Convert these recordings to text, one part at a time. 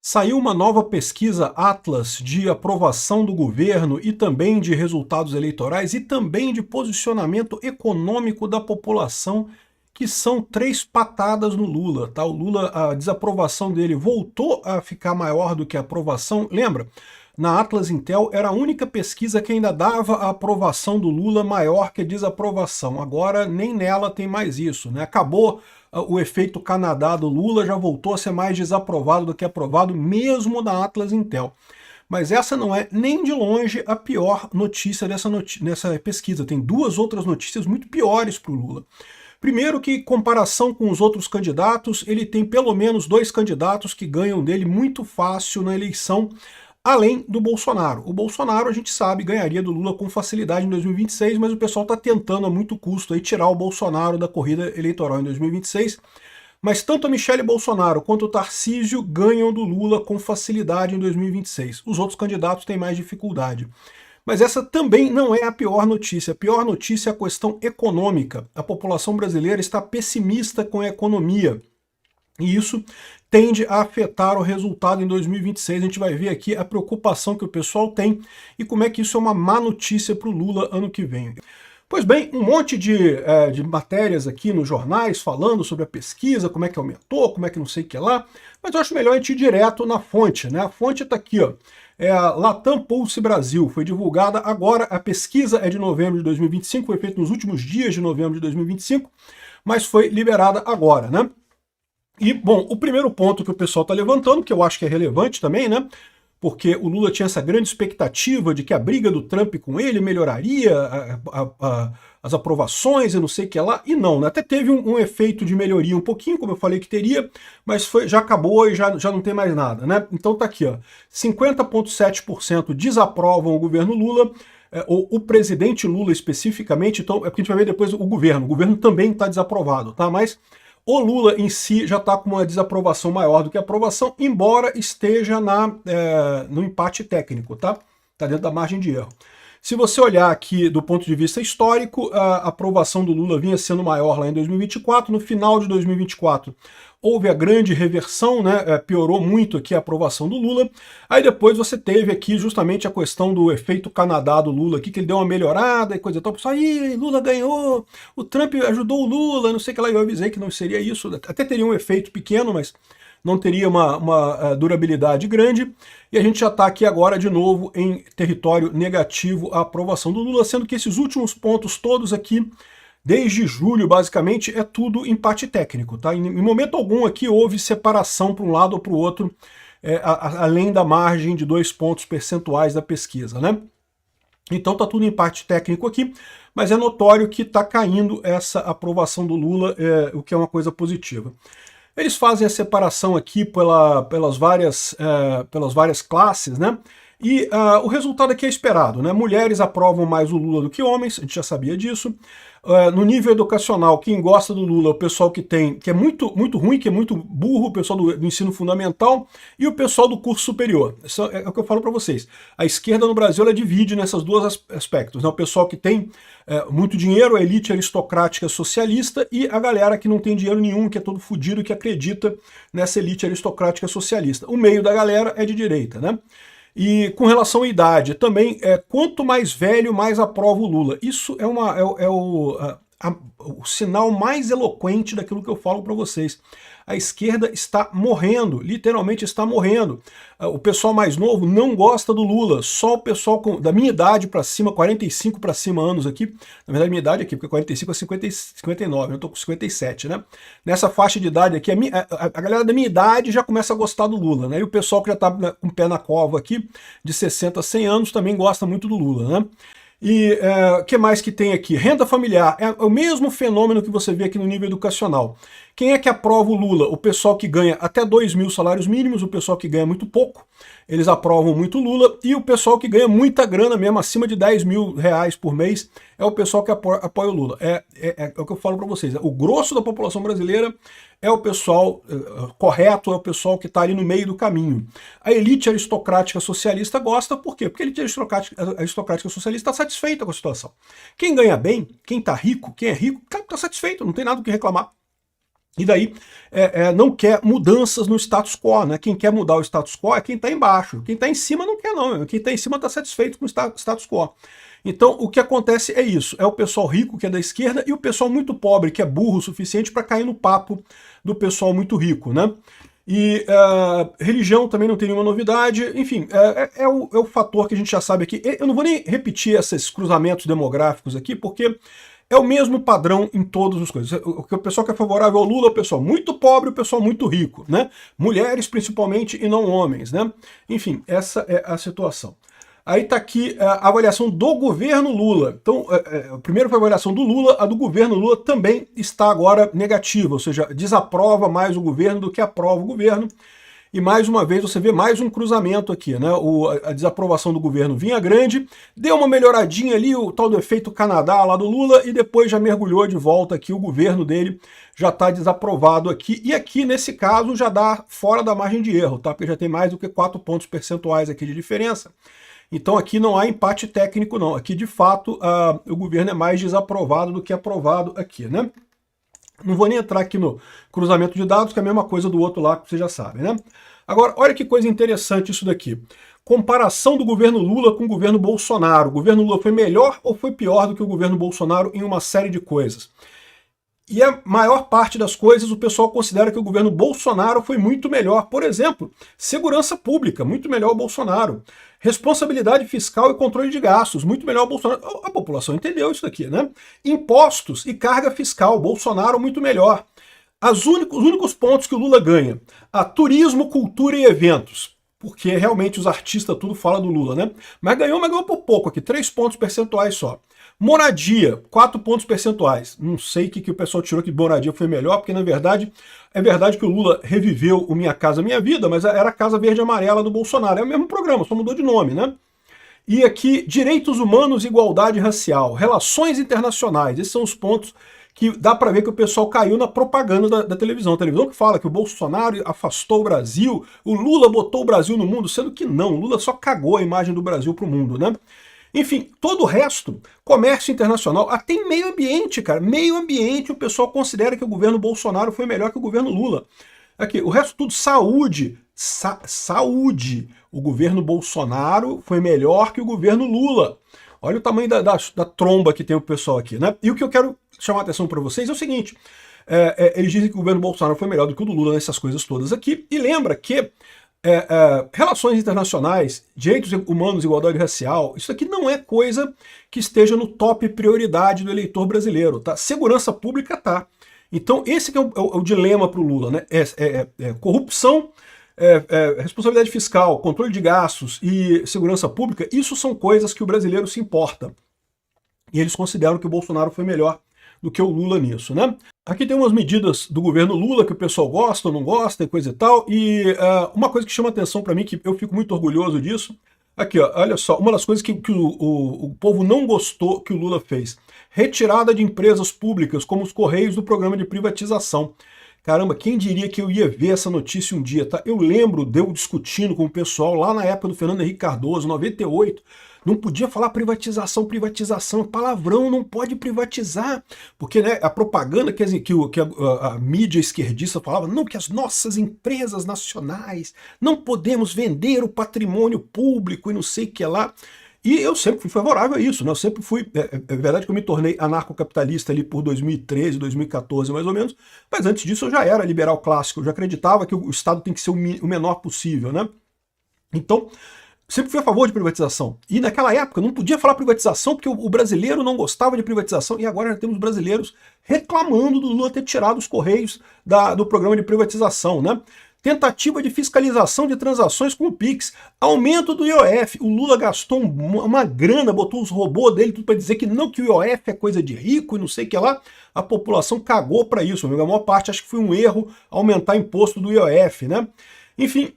Saiu uma nova pesquisa Atlas de aprovação do governo e também de resultados eleitorais e também de posicionamento econômico da população, que são 3 patadas no Lula, tá? O Lula, a desaprovação dele voltou a ficar maior do que a aprovação. Lembra? Na Atlas Intel era a única pesquisa que ainda dava a aprovação do Lula maior que a desaprovação. Agora nem nela tem mais isso, né? Acabou o efeito Canadá do Lula, já voltou a ser mais desaprovado do que aprovado, mesmo na Atlas Intel. Mas essa não é nem de longe a pior notícia nessa pesquisa. Tem 2 outras notícias muito piores para o Lula. Primeiro que, em comparação com os outros candidatos, ele tem pelo menos 2 candidatos que ganham dele muito fácil na eleição, além do Bolsonaro. O Bolsonaro, a gente sabe, ganharia do Lula com facilidade em 2026, mas o pessoal está tentando a muito custo aí tirar o Bolsonaro da corrida eleitoral em 2026. Mas tanto a Michelle Bolsonaro quanto o Tarcísio ganham do Lula com facilidade em 2026. Os outros candidatos têm mais dificuldade. Mas essa também não é a pior notícia. A pior notícia é a questão econômica. A população brasileira está pessimista com a economia. E isso tende a afetar o resultado em 2026. A gente vai ver aqui a preocupação que o pessoal tem e como é que isso é uma má notícia para o Lula ano que vem. Pois bem, um monte de matérias aqui nos jornais falando sobre a pesquisa, como é que aumentou, como é que não sei o que lá, mas eu acho melhor a gente ir direto na fonte, né? A fonte está aqui, ó. É a Latam Pulse Brasil, foi divulgada agora, a pesquisa é de novembro de 2025, foi feita nos últimos dias de novembro de 2025, mas foi liberada agora, né? E, bom, o primeiro ponto que o pessoal está levantando, que eu acho que é relevante também, né? Porque o Lula tinha essa grande expectativa de que a briga do Trump com ele melhoraria as aprovações e não sei o que lá, e não, né? Até teve um efeito de melhoria um pouquinho, como eu falei que teria, mas já acabou e já não tem mais nada, né? Então tá aqui, ó, 50,7% desaprovam o governo Lula, o presidente Lula especificamente, então é porque a gente vai ver depois o governo também está desaprovado, tá? Mas o Lula em si já está com uma desaprovação maior do que a aprovação, embora esteja no empate técnico, tá? Está dentro da margem de erro. Se você olhar aqui do ponto de vista histórico, a aprovação do Lula vinha sendo maior lá em 2024, no final de 2024 houve a grande reversão, né? Piorou muito aqui a aprovação do Lula. Aí depois você teve aqui justamente a questão do efeito Canadá do Lula, aqui, que ele deu uma melhorada e coisa e tal. O pessoal, aí, Lula ganhou, o Trump ajudou o Lula, não sei o que lá. Eu avisei que não seria isso, até teria um efeito pequeno, mas não teria uma durabilidade grande. E a gente já está aqui agora de novo em território negativo à aprovação do Lula, sendo que esses últimos pontos todos aqui, desde julho, basicamente, é tudo empate técnico, tá? Em momento algum aqui houve separação para um lado ou para o outro, além da margem de 2 pontos percentuais da pesquisa, né? Então tá tudo empate técnico aqui, mas é notório que está caindo essa aprovação do Lula, o que é uma coisa positiva. Eles fazem a separação aqui pelas várias classes, né? E o resultado aqui é esperado, né? Mulheres aprovam mais o Lula do que homens, a gente já sabia disso. No nível educacional, quem gosta do Lula é o pessoal que é muito, muito ruim, que é muito burro, o pessoal do ensino fundamental e o pessoal do curso superior. Isso é o que eu falo para vocês. A esquerda no Brasil, ela divide nesses 2 aspectos, né? O pessoal que tem muito dinheiro, a elite aristocrática socialista, e a galera que não tem dinheiro nenhum, que é todo fudido, que acredita nessa elite aristocrática socialista. O meio da galera é de direita, né? E com relação à idade, também, quanto mais velho, mais aprova o Lula. Isso é o sinal mais eloquente daquilo que eu falo para vocês. A esquerda está morrendo, literalmente está morrendo. O pessoal mais novo não gosta do Lula, só o pessoal da minha idade para cima, 45 para cima anos aqui, na verdade minha idade aqui, porque 45 a 59, eu estou com 57, né? Nessa faixa de idade aqui, a galera da minha idade já começa a gostar do Lula, né? E o pessoal que já está com o pé na cova aqui, de 60 a 100 anos, também gosta muito do Lula, né? E o que mais que tem aqui? Renda familiar, é o mesmo fenômeno que você vê aqui no nível educacional. Quem é que aprova o Lula? O pessoal que ganha até 2.000 salários mínimos, o pessoal que ganha muito pouco, eles aprovam muito Lula, e o pessoal que ganha muita grana mesmo, acima de 10 mil reais por mês, é o pessoal que apoia o Lula. É o que eu falo para vocês, o grosso da população brasileira é o pessoal correto, é o pessoal que está ali no meio do caminho. A elite aristocrática socialista gosta, por quê? Porque a elite aristocrática socialista está satisfeita com a situação. Quem ganha bem, quem está rico, quem é rico, está satisfeito, não tem nada o que reclamar. E daí não quer mudanças no status quo, né? Quem quer mudar o status quo é quem está embaixo. Quem está em cima não quer não, quem está em cima está satisfeito com o status quo. Então o que acontece é isso, é o pessoal rico que é da esquerda e o pessoal muito pobre, que é burro o suficiente para cair no papo do pessoal muito rico, né? E religião também não tem nenhuma novidade, enfim, é o fator que a gente já sabe aqui. Eu não vou nem repetir esses cruzamentos demográficos aqui, porque é o mesmo padrão em todas as coisas. O pessoal que é favorável ao Lula é o pessoal muito pobre e o pessoal muito rico, né? Mulheres principalmente e não homens, né? Enfim, essa é a situação. Aí está aqui a avaliação do governo Lula. Então, primeiro foi a avaliação do Lula, a do governo Lula também está agora negativa, ou seja, desaprova mais o governo do que aprova o governo. E mais uma vez você vê mais um cruzamento aqui, né? A desaprovação do governo vinha grande, deu uma melhoradinha ali, o tal do efeito Canadá lá do Lula, e depois já mergulhou de volta aqui, o governo dele já está desaprovado aqui, e aqui nesse caso já dá fora da margem de erro, tá? Porque já tem mais do que 4 pontos percentuais aqui de diferença. Então aqui não há empate técnico não, aqui de fato o governo é mais desaprovado do que aprovado aqui, né? Não vou nem entrar aqui no cruzamento de dados, que é a mesma coisa do outro lá, que vocês já sabem, né? Agora, olha que coisa interessante isso daqui. Comparação do governo Lula com o governo Bolsonaro. O governo Lula foi melhor ou foi pior do que o governo Bolsonaro em uma série de coisas? E a maior parte das coisas o pessoal considera que o governo Bolsonaro foi muito melhor. Por exemplo, segurança pública, muito melhor o Bolsonaro. Responsabilidade fiscal e controle de gastos, muito melhor o Bolsonaro. A população entendeu isso daqui, né? Impostos e carga fiscal, Bolsonaro muito melhor. Os únicos pontos que o Lula ganha, turismo, cultura e eventos. Porque realmente os artistas tudo fala do Lula, né? Mas ganhou por pouco aqui, 3 pontos percentuais só. Moradia, 4 pontos percentuais. Não sei o que o pessoal tirou que moradia foi melhor, porque na verdade, é verdade que o Lula reviveu o Minha Casa Minha Vida, mas era a Casa Verde e Amarela do Bolsonaro. É o mesmo programa, só mudou de nome, né? E aqui, direitos humanos e igualdade racial, relações internacionais, esses são os pontos que dá para ver que o pessoal caiu na propaganda da televisão. A televisão que fala que o Bolsonaro afastou o Brasil, o Lula botou o Brasil no mundo, sendo que não, o Lula só cagou a imagem do Brasil pro mundo, né? Enfim, todo o resto, comércio internacional, até em meio ambiente, cara, meio ambiente o pessoal considera que o governo Bolsonaro foi melhor que o governo Lula. Aqui, o resto tudo, saúde, saúde, o governo Bolsonaro foi melhor que o governo Lula. Olha o tamanho da tromba que tem o pessoal aqui, né? E o que eu quero chamar a atenção para vocês é o seguinte, eles dizem que o governo Bolsonaro foi melhor do que o do Lula nessas coisas todas aqui, e lembra que relações internacionais, direitos humanos, igualdade racial, isso aqui não é coisa que esteja no top prioridade do eleitor brasileiro, tá? Segurança pública tá. Então esse que é o dilema para o Lula, né? Corrupção, responsabilidade fiscal, controle de gastos e segurança pública, isso são coisas que o brasileiro se importa. E eles consideram que o Bolsonaro foi melhor do que o Lula nisso, né? Aqui tem umas medidas do governo Lula que o pessoal gosta ou não gosta e coisa e tal, e uma coisa que chama atenção para mim, que eu fico muito orgulhoso disso, aqui, ó, olha só, uma das coisas que o povo não gostou que o Lula fez, retirada de empresas públicas como os Correios do programa de privatização. Caramba, quem diria que eu ia ver essa notícia um dia, tá? Eu lembro de eu discutindo com o pessoal lá na época do Fernando Henrique Cardoso, 98, não podia falar privatização, palavrão, não pode privatizar, porque né, a propaganda que a mídia esquerdista falava, não, que as nossas empresas nacionais não podemos vender o patrimônio público e não sei o que lá. E eu sempre fui favorável a isso, né? Eu sempre fui, é verdade que eu me tornei anarcocapitalista ali por 2013, 2014 mais ou menos, mas antes disso eu já era liberal clássico, eu já acreditava que o Estado tem que ser o menor possível, né? Então, sempre fui a favor de privatização. E naquela época não podia falar privatização porque o brasileiro não gostava de privatização, e agora já temos brasileiros reclamando do Lula ter tirado os Correios do programa de privatização, né? Tentativa de fiscalização de transações com o Pix, aumento do IOF, o Lula gastou uma grana, botou os robôs dele tudo para dizer que não, que o IOF é coisa de rico e não sei o que lá, a população cagou para isso, a maior parte acho que foi um erro aumentar o imposto do IOF, né? Enfim,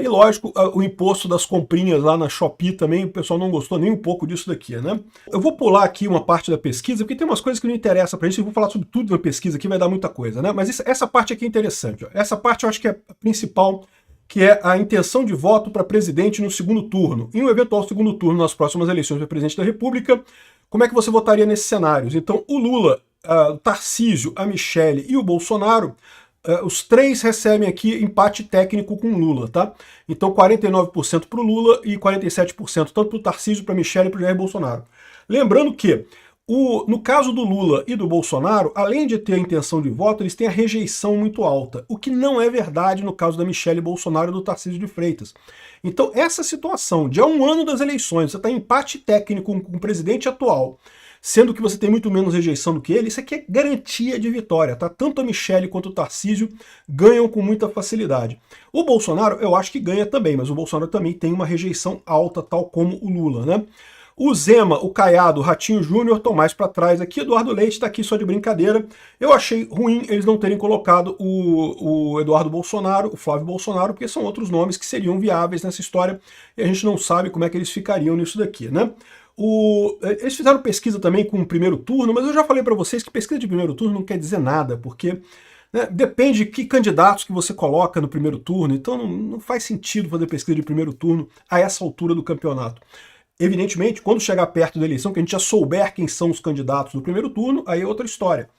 e lógico, o imposto das comprinhas lá na Shopee também, o pessoal não gostou nem um pouco disso daqui, né? Eu vou pular aqui uma parte da pesquisa, porque tem umas coisas que não interessam pra gente, eu vou falar sobre tudo na pesquisa aqui, vai dar muita coisa, né? Mas essa parte aqui é interessante, ó. Essa parte eu acho que é a principal, que é a intenção de voto para presidente no segundo turno. Em um eventual segundo turno nas próximas eleições para presidente da República, como é que você votaria nesses cenários? Então, o Lula o Tarcísio, a Michelle e o Bolsonaro, os três recebem aqui empate técnico com Lula, tá? Então 49% para o Lula e 47% tanto para o Tarcísio, para a Michelle e para o Jair Bolsonaro. Lembrando que no caso do Lula e do Bolsonaro, além de ter a intenção de voto, eles têm a rejeição muito alta, o que não é verdade no caso da Michelle Bolsonaro e do Tarcísio de Freitas. Então essa situação de há um ano das eleições, você está em empate técnico com o presidente atual, sendo que você tem muito menos rejeição do que ele, isso aqui é garantia de vitória, tá? Tanto a Michelle quanto o Tarcísio ganham com muita facilidade. O Bolsonaro eu acho que ganha também, mas o Bolsonaro também tem uma rejeição alta, tal como o Lula, né? O Zema, o Caiado, o Ratinho Júnior estão mais para trás aqui. Eduardo Leite está aqui só de brincadeira. Eu achei ruim eles não terem colocado o Eduardo Bolsonaro, o Flávio Bolsonaro, porque são outros nomes que seriam viáveis nessa história e a gente não sabe como é que eles ficariam nisso daqui, né? Eles fizeram pesquisa também com o primeiro turno, mas eu já falei para vocês que pesquisa de primeiro turno não quer dizer nada, porque depende de que candidatos que você coloca no primeiro turno, então não faz sentido fazer pesquisa de primeiro turno a essa altura do campeonato. Evidentemente, quando chegar perto da eleição, que a gente já souber quem são os candidatos do primeiro turno, aí é outra história.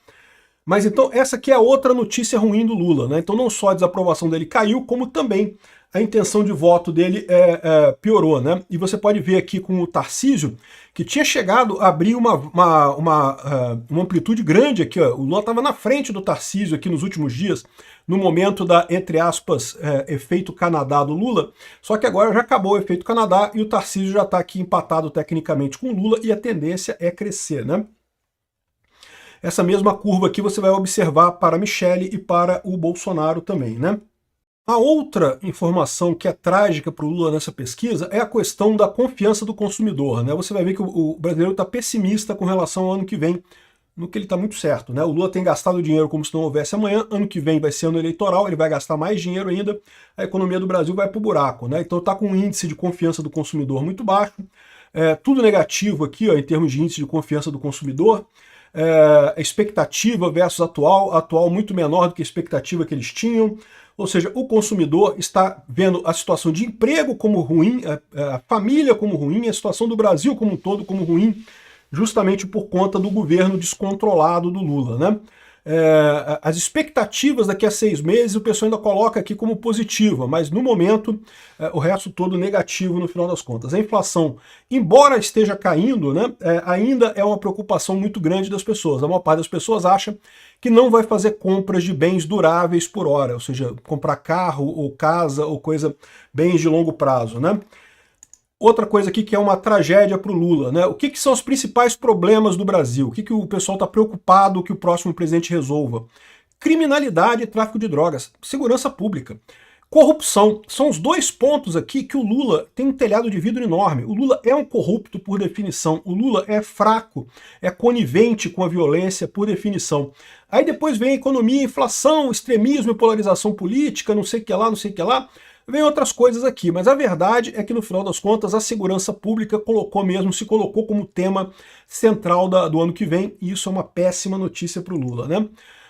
Mas então essa aqui é a outra notícia ruim do Lula, né? Então não só a desaprovação dele caiu, como também a intenção de voto dele piorou, né? E você pode ver aqui com o Tarcísio, que tinha chegado a abrir uma amplitude grande aqui, ó. O Lula estava na frente do Tarcísio aqui nos últimos dias, no momento da, entre aspas, efeito Canadá do Lula, só que agora já acabou o efeito Canadá e o Tarcísio já está aqui empatado tecnicamente com o Lula e a tendência é crescer, né? Essa mesma curva aqui você vai observar para a Michelle e para o Bolsonaro também, né? A outra informação que é trágica para o Lula nessa pesquisa é a questão da confiança do consumidor, né? Você vai ver que o brasileiro está pessimista com relação ao ano que vem, no que ele está muito certo, né? O Lula tem gastado dinheiro como se não houvesse amanhã, ano que vem vai ser ano eleitoral, ele vai gastar mais dinheiro ainda, a economia do Brasil vai para o buraco, né? Então está com um índice de confiança do consumidor muito baixo, tudo negativo aqui, ó, em termos de índice de confiança do consumidor, expectativa versus atual muito menor do que a expectativa que eles tinham, ou seja, o consumidor está vendo a situação de emprego como ruim, a família como ruim, a situação do Brasil como um todo como ruim, justamente por conta do governo descontrolado do Lula, né? As expectativas daqui a 6 meses o pessoal ainda coloca aqui como positiva, mas no momento o resto todo negativo no final das contas. A inflação, embora esteja caindo, né, ainda é uma preocupação muito grande das pessoas. A maior parte das pessoas acha que não vai fazer compras de bens duráveis por hora, ou seja, comprar carro ou casa ou bens de longo prazo, né? Outra coisa aqui que é uma tragédia para o Lula, né? O que são os principais problemas do Brasil? O que o pessoal está preocupado que o próximo presidente resolva? Criminalidade e tráfico de drogas, segurança pública, corrupção. São os dois pontos aqui que o Lula tem um telhado de vidro enorme. O Lula é um corrupto por definição. O Lula é fraco, é conivente com a violência por definição. Aí depois vem a economia, inflação, extremismo e polarização política, não sei o que lá, não sei o que lá. Vem outras coisas aqui, mas a verdade é que no final das contas a segurança pública se colocou como tema central do ano que vem, e isso é uma péssima notícia para o Lula, né?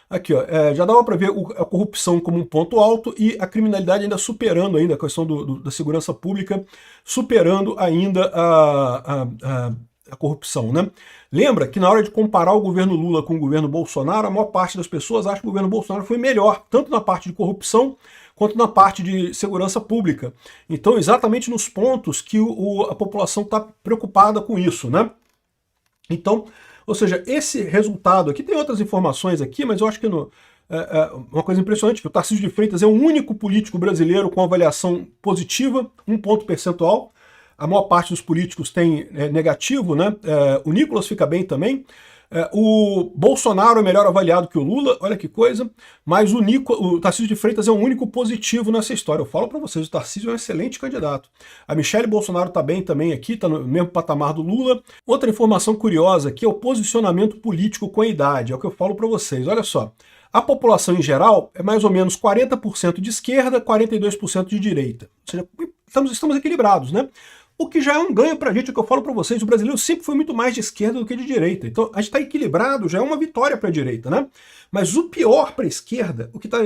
Aqui, ó, já dava para ver a corrupção como um ponto alto e a criminalidade ainda superando ainda a questão da segurança pública, superando ainda a corrupção, né? Lembra que na hora de comparar o governo Lula com o governo Bolsonaro, a maior parte das pessoas acha que o governo Bolsonaro foi melhor, tanto na parte de corrupção quanto na parte de segurança pública. Então, exatamente nos pontos que a população está preocupada com isso, né? Então, ou seja, esse resultado aqui, tem outras informações aqui, mas eu acho que uma coisa impressionante, que o Tarcísio de Freitas é o único político brasileiro com avaliação positiva, 1 ponto percentual. A maior parte dos políticos tem negativo, né? O Nicolas fica bem também. O Bolsonaro é melhor avaliado que o Lula, olha que coisa, mas o Tarcísio de Freitas é o único positivo nessa história. Eu falo para vocês, o Tarcísio é um excelente candidato. A Michelle Bolsonaro está bem também aqui, está no mesmo patamar do Lula. Outra informação curiosa aqui é o posicionamento político com a idade, é o que eu falo para vocês, olha só. A população em geral é mais ou menos 40% de esquerda, 42% de direita. Ou seja, estamos equilibrados, né? O que já é um ganho pra gente, é o que eu falo pra vocês, o brasileiro sempre foi muito mais de esquerda do que de direita. Então a gente tá equilibrado, já é uma vitória pra direita, né? Mas o pior pra esquerda, o que tá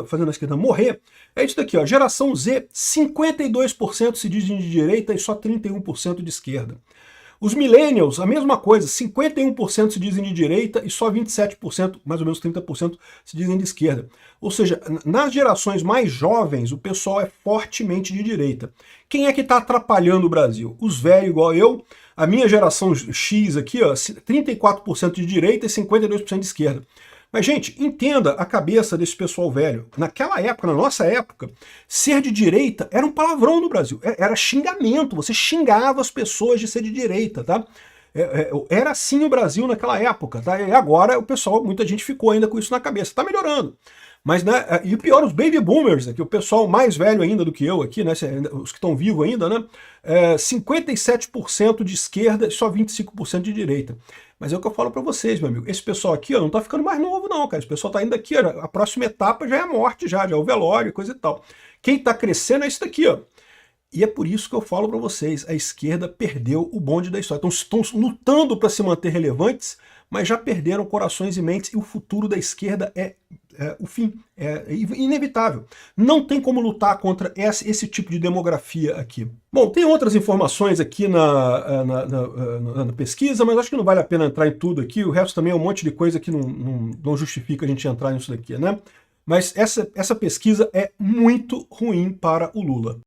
fazendo a esquerda morrer, é isso daqui, ó, geração Z, 52% se dizem de direita e só 31% de esquerda. Os millennials, a mesma coisa, 51% se dizem de direita e só 27%, mais ou menos 30%, se dizem de esquerda. Ou seja, nas gerações mais jovens, o pessoal é fortemente de direita. Quem é que está atrapalhando o Brasil? Os velhos igual eu, a minha geração X aqui, ó, 34% de direita e 52% de esquerda. Mas, gente, entenda a cabeça desse pessoal velho. Naquela época, na nossa época, ser de direita era um palavrão no Brasil. Era xingamento. Você xingava as pessoas de ser de direita, tá? Era assim o Brasil naquela época, tá? E agora o pessoal, muita gente ficou ainda com isso na cabeça. Tá melhorando. Mas, né, e o pior, os baby boomers, aqui, o pessoal mais velho ainda do que eu aqui, né, os que estão vivos ainda, né, 57% de esquerda e só 25% de direita. Mas é o que eu falo para vocês, meu amigo, esse pessoal aqui ó, não tá ficando mais novo não, cara, esse pessoal tá indo aqui, ó, a próxima etapa já é a morte, já é o velório, coisa e tal. Quem tá crescendo é isso daqui, ó. E é por isso que eu falo para vocês, a esquerda perdeu o bonde da história. Então estão lutando para se manter relevantes, mas já perderam corações e mentes, e o futuro da esquerda é o fim, é inevitável. Não tem como lutar contra esse tipo de demografia aqui. Bom, tem outras informações aqui na pesquisa, mas acho que não vale a pena entrar em tudo aqui, o resto também é um monte de coisa que não justifica a gente entrar nisso daqui, né? Mas essa pesquisa é muito ruim para o Lula.